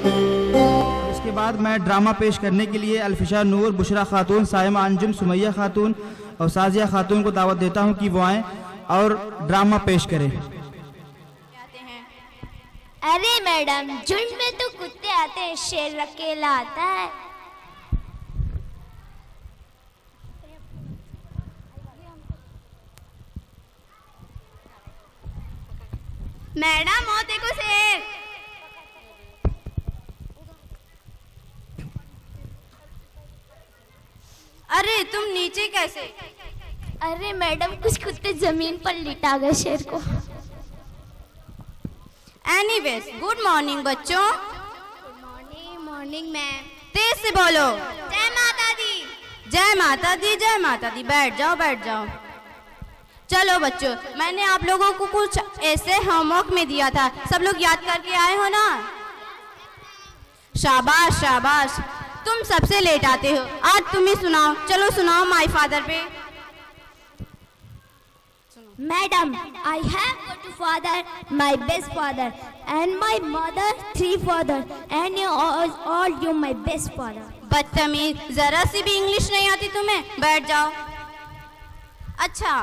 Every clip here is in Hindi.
इसके बाद मैं ड्रामा पेश करने के लिए अल्फिशा नूर, बुशरा खातून, साइमा अंजुम, सुमैया खातून और साजिया खातून को दावत देता हूं कि वो आएँ और ड्रामा पेश करें। अरे मैडम, झुंड में तो कुत्ते आते हैं, शेर अकेला आता है। मैडम, ओ देखो शेर। अरे तुम नीचे कैसे? अरे मैडम, कुछ कुत्ते जमीन पर लिटा गए शेर को। एनीवेज, गुड मॉर्निंग बच्चों। Morning morning ma'am. तेज से बोलो। जय माता दी। जय माता दी, जय माता दी। बैठ जाओ, बैठ जाओ। चलो बच्चों, मैंने आप लोगों को कुछ ऐसे होमवर्क में दिया था, सब लोग याद करके आए हो ना? शाबाश शाबाश, तुम सबसे लेट आते हो। आज तुम ही सुनाओ। चलो सुनाओ माय फादर पे। Madam, I have got a father, my best father, and my mother, 3 fathers, and you all you my best father. बदतमीज, जरा सी भी इंग्लिश नहीं आती तुम्हें? बैठ जाओ। अच्छा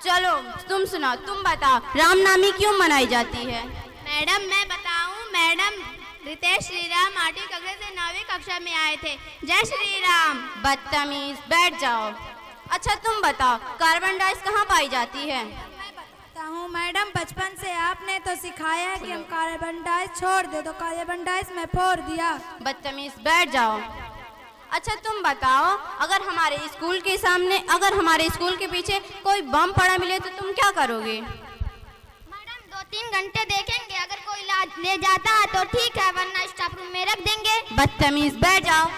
चलो तुम सुनाओ, तुम बताओ रामनवमी क्यों मनाई जाती है? मैडम मैं बताऊं? मैडम, रितेश श्रीराम आठवीं कक्षा से 9वीं कक्षा में आए थे। जय श्री राम। बदतमीज, बैठ जाओ। अच्छा तुम बताओ कार्बन डाइऑक्साइड कहाँ पाई जाती है? मैं बताता हूँ मैडम, बचपन से आपने तो सिखाया है कि हम कार्बन डाइऑक्साइड छोड़ दे, तो कार्बन डाइऑक्साइड में फोड़ दिया। बदतमीज, बैठ जाओ। अच्छा तुम बताओ, अगर हमारे स्कूल के सामने, अगर हमारे स्कूल के पीछे कोई बम पड़ा मिले तो तुम क्या करोगे? मैडम 2-3 घंटे देखेंगे, अगर कोई ले जाता है तो ठीक है, वरना स्टाफ रूम में रख देंगे। बदतमीज, बैठ जाओ।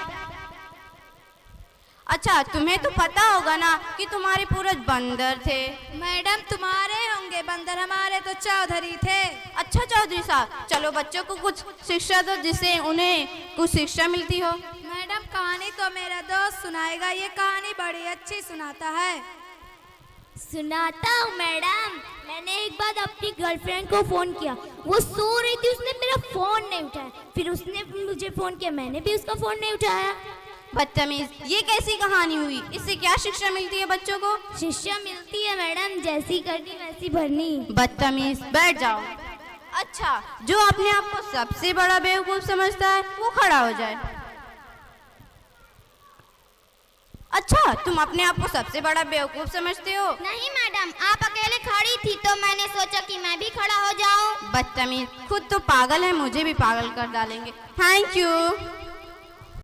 अच्छा तुम्हें तो पता होगा ना कि तुम्हारे पूर्वज बंदर थे। मैडम तुम्हारे होंगे बंदर, हमारे तो चौधरी थे। अच्छा चौधरी साहब, चलो बच्चों को कुछ शिक्षा दो जिससे उन्हें कुछ शिक्षा मिलती हो। मैडम कहानी तो मेरा दोस्त सुनाएगा, ये कहानी बड़ी अच्छी सुनाता है। सुनाता हूँ मैडम। मैंने एक बार अपनी गर्लफ्रेंड को फोन किया, वो सो रही थी, उसने मेरा फोन नहीं उठाया, फिर उसने मुझे फोन किया, मैंने भी उसका फोन नहीं उठाया। बदतमीज, ये कैसी कहानी हुई? इससे क्या शिक्षा मिलती है बच्चों को? शिक्षा मिलती है मैडम, जैसी करनी वैसी भरनी। बदतमीज, बैठ जाओ। अच्छा, जो अपने आप को सबसे बड़ा बेवकूफ समझता है वो खड़ा हो जाए। अच्छा तुम अपने आप को सबसे बड़ा बेवकूफ समझते हो? नहीं मैडम, आप अकेले खड़ी थी तो मैंने सोचा कि मैं भी खड़ा हो जाऊं। बदतमीज, खुद तो पागल है, मुझे भी पागल कर डालेंगे। Thank you.